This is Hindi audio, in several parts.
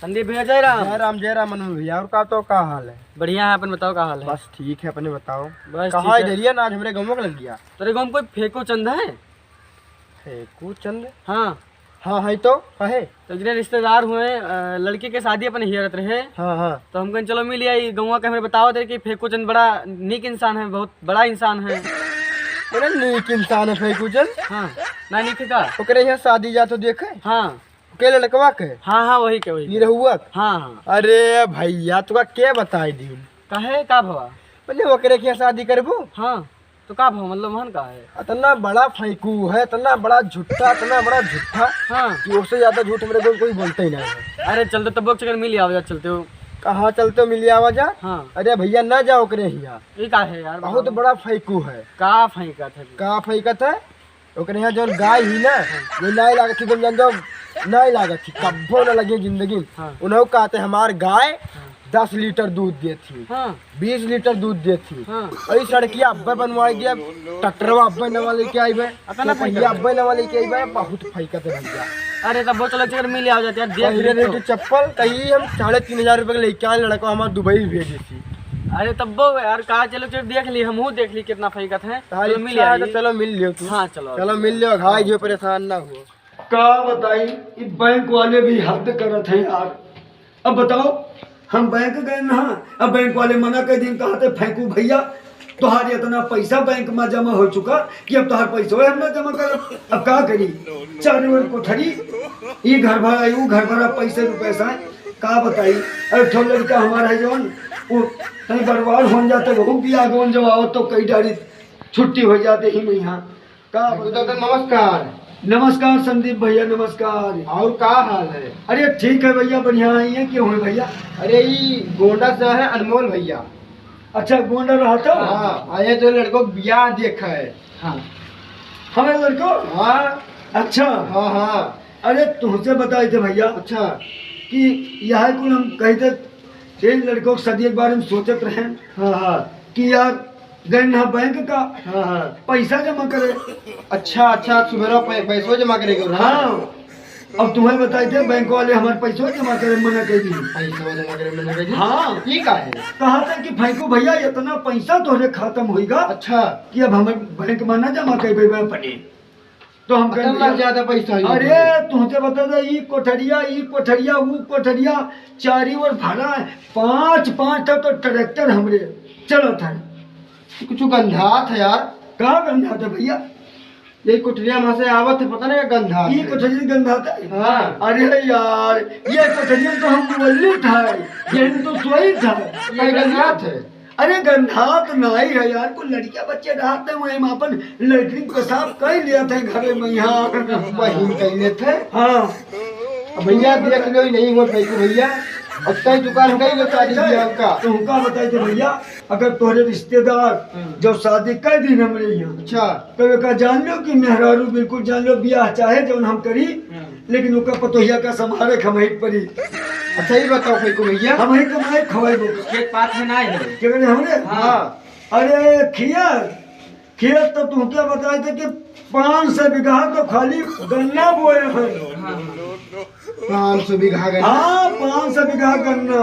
संदीप भैया जय राम। जय राम मनु भैया। और का तो का हाल है? बढ़िया है, अपन बताओ का हाल है? बस ठीक है, अपने बताओ। बस कहाँ है ना, आज हमारे गाँव में लग गया। तेरे गाँव में कोई फेको चंद है? फेकू चंद? हाँ हाँ है तो कहे तो जितने रिश्तेदार हुए लड़के के शादी अपन हियरत रहे। हाँ हाँ तो हम कहें चलो मिल आई गौवा के, हमें बताओ दे कि फेको चंद बड़ा नीक इंसान है, बहुत बड़ा इंसान है। अरे नीक इंसान है फेकू चंद। हाँ ना नीक का ओकरे यहाँ शादी जा तो देखे। हाँ के लड़कवा के? हाँ हाँ वही के वही ये रहुआ। हाँ हाँ। अरे भैया तुका के बताई दी कहे का भवा बोले ओकरे के यहाँ शादी करबो। हाँ तो का भवा मतलब मन का है? इतना बड़ा फेंकू है, इतना बड़ा झूठा, इतना बड़ा झूठा हाँ कि उससे ज्यादा झूठ मेरे को कोई बोलता ही नहीं है। अरे चलते तब चक्कर मिल आओ जा, चलते हो। कहाँ चलते हो? मिलिया आवाज। हाँ अरे भैया ना जाओ ओकरे यहाँ, ये का है यार? बहुत बड़ा फेंकू है। का फेंका था? का फेंकत है? ओकरे यहाँ जो गाय ही ना, ये नहीं लागत थी, तुम जान जाओ नहीं लागत थी, कब्बो न लगे जिंदगी। हाँ। उन्होंने कहते हमार गाय 10 लीटर दूध देती, हाँ 20 लीटर दूध देती। हाँ और सड़किया अब्बे बनवाई दिया, ट्रैक्टरवा अब्बे नवा लेके आई बे, अपना पहिया अब्बे नवा लेके आई बे। बहुत फेंकत है भैया। अरे तब वो चलो चक्कर मिल आओ जाते यार, देख पहले ले रेट चप्पल कहीं हम 3,500 रुपये के लेके आए, लड़का हमारा दुबई भेजी थी। अरे तब वो यार कहा चलो चलो देख ली, हमहू देख ली कितना फेंकत है। चलो मिल अच्छा, आई। तो चलो मिल लियो तू। हाँ चलो चलो मिल लियो, घाई जो परेशान ना हो। का बताई ये बैंक वाले भी हद करत हैं यार। अब बताओ हम बैंक गए ना, अब बैंक वाले मना कर दिन कहा थे फेंकू भैया तुहार इतना पैसा बैंक में जमा हो चुका कि अब तुहार पैसा हम ना जमा कर। अब का करी? चारों ओर कोठरी, ये घर भरा यू घर भरा पैसे रुपए सा का बताई। अरे थोड़ा लड़का हमारा है जौन वो कहीं बर्बाद हो जाते, वो भी आगोन जब आओ तो कई डारी छुट्टी हो जाते ही में यहाँ का। नमस्कार। नमस्कार संदीप भैया, नमस्कार। और का हाल है? अरे ठीक है भैया, बढ़िया आई है। क्यों है भैया? अरे ये गोंडा से है अनमोल भैया। अच्छा गोंडा रहा था। हाँ आए तो लड़कों को ब्याह देखा है। हाँ हमें लड़को। हाँ अच्छा हाँ हाँ। अरे तुमसे बताए थे भैया अच्छा कि यह कुल हम कहते थे लड़कों को सदी एक बार हम सोचत रहे हाँ हाँ कि यार गए ना बैंक का हाँ हाँ। पैसा जमा करे। अच्छा सुबह पैसों जमा करेगा। हाँ अब तुम्हें बताए थे बैंक वाले हमारे पैसों जमा करे मना कर दी। पैसों जमा करे मैंने कहा जी। हाँ ठीक है। कहा था कि फेंको भैया इतना पैसा तोहरे खत्म होगा अच्छा कि अब हमें बैंक में ना जमा कर पाए अपने। तो हम कह लग ज्यादा पैसा है। अरे तुमसे बता दे ई कोठरिया वो कोठरिया चारी ओर भरा है, 5 था तो ट्रैक्टर हमरे चलो था। कुछ गंधा था यार। कहाँ गंधा था भैया? ये कुटरिया वहां से आवत है, पता नहीं गंधा ये कोठरिया गंधा था। हाँ। अरे यार ये कोठरिया तो हम बोलने था, ये तो सोई था। ये गंधा थे। अरे गंधा तो नहीं है यार, कोई लड़कियां बच्चे रहते हुए हम अपन लैट्रिन पेशाब कर लिया था घर में यहाँ। वही कहने थे। हाँ भैया देख लो ही नहीं हुआ फेंकू भैया। अब कई दुकान कई लो शादी ब्याह का। तो उनका बताए थे भैया अगर तोहरे रिश्तेदार जब शादी कर दी हमरे यहाँ अच्छा तो का जान लो कि मेहरारू बिल्कुल जान लो ब्याह चाहे जो हम करी, लेकिन उनका पतोहिया का संभारे खमही पड़ी। अच्छा ही बताओ फेंकू भैया। हम ही कमाए खवाई एक बात में ना है। क्या कहते हमरे? हाँ अरे खेत तो तुम क्या बताए थे कि 500 बीघा तो खाली गन्ना बोए हैं। 500 बीघा गए। हाँ 500 बीघा गन्ना।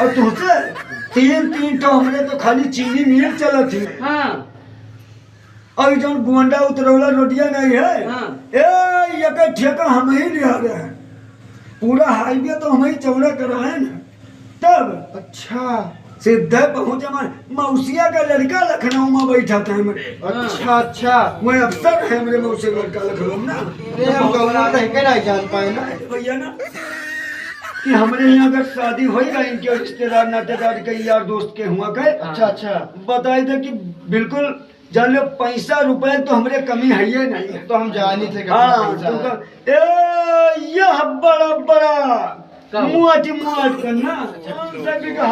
और तुमसे 3 तो हमने तो खाली चीनी मिल चला थी। हाँ और जो गोंडा उतरौला रोडिया नहीं है। हाँ। ए ये ठेका हम ही लिया रहे हैं, पूरा हाईवे तो हम ही चौड़ा कराए ना। तब अच्छा सीधे पहुंचे मौसिया का लड़का लखनऊ में बैठा था हमरे। अच्छा वो अफसर है हमरे मौसी का लड़का लखनऊ ना। ये हम गौरा रह के नहीं जान पाए ना भैया ना कि हमरे यहाँ अगर शादी हो गई इनके रिश्तेदार नातेदार के यार दोस्त के हुआ के। अच्छा बताए थे कि बिल्कुल जान लो पैसा रुपए तो हमरे कमी है ये नहीं है। तो हम जानी थे कि हाँ पैसा है। तो यह बड़ा मुआट गन्ना 500 बीघा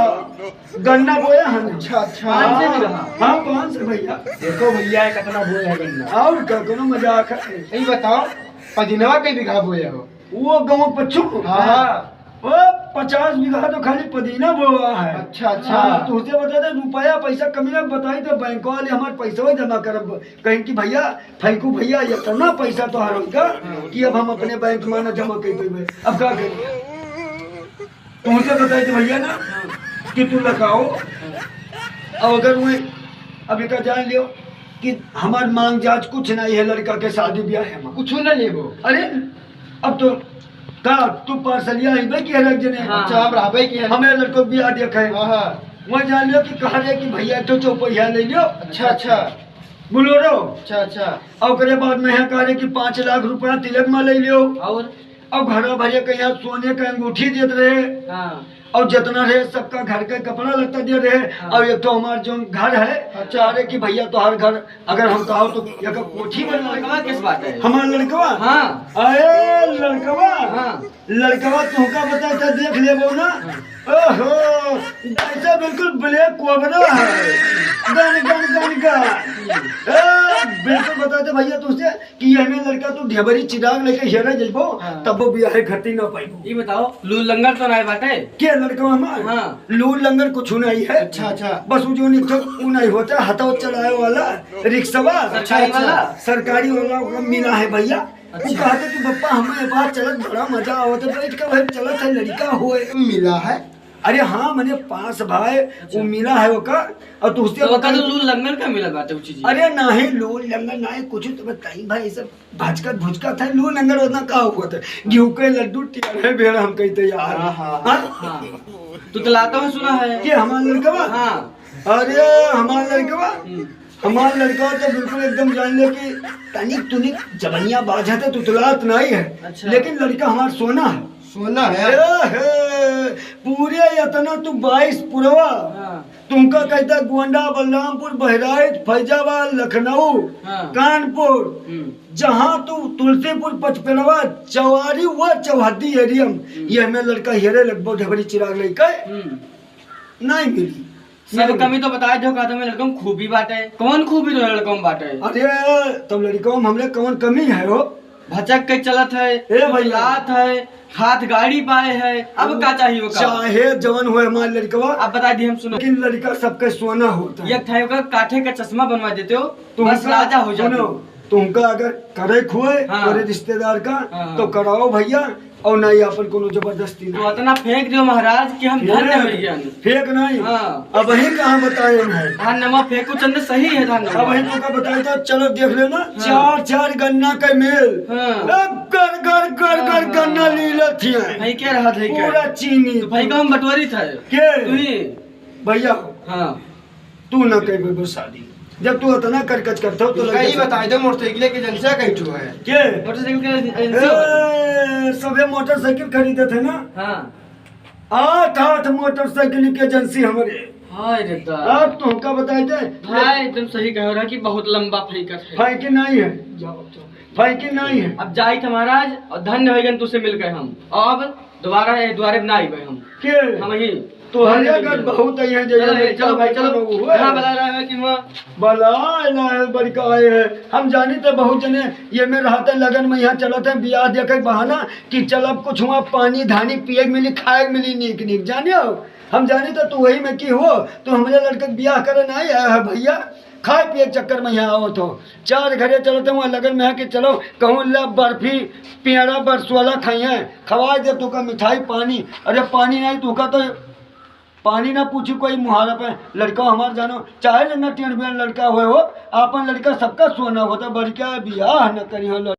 गन्ना बोया है। अच्छा 500 बीघा। हाँ 500 भैया। देखो भैया कितना बोए है गन्ना। और क्या कोनो मजाक है? यही बताओ पदिनवा कई बीघा बोए हो? वो गाँव पच्छू हाँ वो 50 बीघा तो खाली पुदीना बोआ है। अच्छा हाँ, तुझे बता दे रुपया पैसा कमी ना बताई तो बैंक वाले हमारे पैसा जमा करब कहीं कि भैया फेंकू भैया इतना पैसा तो हर होगा कि अब हम अपने बैंक में ना जमा कर देवे। अब क्या करें? तुमसे बताए थे भैया ना कि तू लगाओ। अब अगर मैं अभी का जान लियो कि हमार मांग जांच कुछ नहीं है, लड़का के शादी ब्याह है हमार। कुछ ना लेबो। अरे अब तो का तू पार्सलिया हिंदे की रख जने। हाँ। अच्छा हम रहबे की है। हमें लड़को ब्याह देखे हाँ हाँ। मैं जान लियो कि कहा रे कि भैया तो चौपैया ले लियो। अच्छा अच्छा बोलोरो। अच्छा अच्छा। और करे बाद में कह रहे कि 5 लाख रुपया तिलक में ले लियो। और अब घर भरे के यहाँ सोने का अंगूठी देते रहे हाँ और जितना रहे सबका घर का कपड़ा लत्ता दे रहे। हाँ। और एक तो हमारा जो घर है अच्छा। अरे कि भैया तो हर घर अगर हम कहो तो एक कोठी बनवा लड़कवा किस बात है? हमारा लड़कवा। हाँ अरे लड़कवा हाँ लड़कवा तुमका बताता देख लेबो ना। ओहो ऐसा बिल्कुल ब्लैक कोबरा है, गन गन गन गन। बिल्कुल बताते भैया तुझसे कि ये हमें लड़का तू ढेबरी चिराग लेके हेरा जइबो हाँ। तब वो बियाह घटी ना पाइबो। ये बताओ लू लंगर तो नहीं बाटे? के लड़का हमार हाँ। लूर लंगर कुछ नहीं है। अच्छा अच्छा। बस वो जो निकल वो नहीं होता हथौ चलाए वाला रिक्शा सरकारी वाला? सरकारी वाला वो मिला है भैया। वो अच्छा। कहते कि पप्पा हमें बात चलत बड़ा मजा आवत है, बैठ के भाई चलत है लड़का होए। मिला है। अरे हाँ मैंने पास भाई वो मिला है ओकर और तुझसे तो वका तो लू लंगर का मिला बाटे वो चीज? अरे नहीं लूर लंगर नहीं कुछ तो बताई भाई सब भचकत भुचकत है। लूर लंगर उतना का हुआ था गेहूं के लड्डू टियारे भेड़ हम कहते यार। हाँ, हाँ। हाँ तू तो लाता हूँ सुना है। ये हमारा लड़का हाँ अरे हमारा लड़का हमारा लड़का तो बिल्कुल एकदम जान ले कि तनिक तुनिक जबनिया बाज है तो तुतलात नहीं है। अच्छा। लेकिन लड़का हमारा सोना है। सोना है। हे, पूरे इतना तू 22 पुरवा हाँ तुमका कहता गोंडा बलरामपुर बहराइच फैजाबाद लखनऊ हाँ। कानपुर जहाँ तू तुलसीपुर पचपेड़वा चौवारी व चौहद्दी एरिया ये हमें लड़का हेरे लगभग ढबरी चिराग लेके नहीं मिली। सब कमी तो बताए दो का में लड़का में खूबी बाटे। कौन खूबी तो लड़का में बाटे? अरे तब लड़का में हमने कौन कमी है हो? भचक के चलत है, भैया। लात है, हाथ गाड़ी पाए है, अब क्या चाहिए वो का? चाहे जवन हुए हमारे लड़कवा आप बता दी हम सुनो। लेकिन लड़का सबके सोना होता है। एक था का काठे का चश्मा बनवा देते हो बस तुमका- राजा हो जाते सुनो, हो। तुमका अगर करे खुए हाँ। करे रिश्तेदार का हाँ। तो कराओ भैया और नहीं अपन कोनो जबरदस्ती तो नहीं। इतना फेंक दो महाराज कि हम धन्य हो गए। फेंक नहीं। हाँ। अब वही कहाँ बताए हैं। धान नमा फेंको चंद सही है धान अब वही नमा। तुमका बताया था चलो देख लेना। हाँ। 4 गन्ना का मेल हाँ। अब कर कर कर कर हाँ। गन्ना ली लेती है भाई क्या रहा था पूरा चीनी। तो भाई का हम बटवारी था के तू ही। भैया हाँ तू न कह शादी जब तू इतना करकच करता हो तो कहीं बताए दो मोटरसाइकिल के एजेंसिया कहीं ठो है। के मोटरसाइकिल के एजेंसी होगा। सबे मोटरसाइकिल खरीदे थे ना। हाँ 8 मोटरसाइकिल की एजेंसी हमारे। हाय रे दा। अब तुमका बताए थे भाई एकदम सही कह रहा कि बहुत लंबा फेंकत है। फाइकी नहीं है फाइकी नहीं है। अब जाई थे महाराज और धन्य हो गए तुझसे मिल गए हम। अब दोबारा ना आए हम। के हम ही तो हरियागढ़ बहुत आई है चलो भाई चलो। कहाँ बता रहा है कि वहाँ बला इलाह बड़का आए है। हम जानी तो बहुत जने ये में रहते लगन में यहाँ चलते हैं बियाह देखे बहाना कि चल अब कुछ वहाँ पानी धानी पिए मिली खाए मिली नीक नीक जाने हो। हम जानी तो तू वही में की हो तो हमारे लड़के बियाह करे नहीं आया है भैया खाए पिए चक्कर में यहाँ आओ तो 4 घरे चलते वहाँ लगन में है कि चलो कहूँ ला बर्फी पियरा बरसोला खाइए खवा दे तू का मिठाई पानी। अरे पानी नहीं तू का तो पानी ना पूछी कोई मुहारा पे लड़का हमार जानो चाहे न टेढ़ लड़का हुए हो अपन लड़का सबका सोना होता बड़का बियाह न करी हो।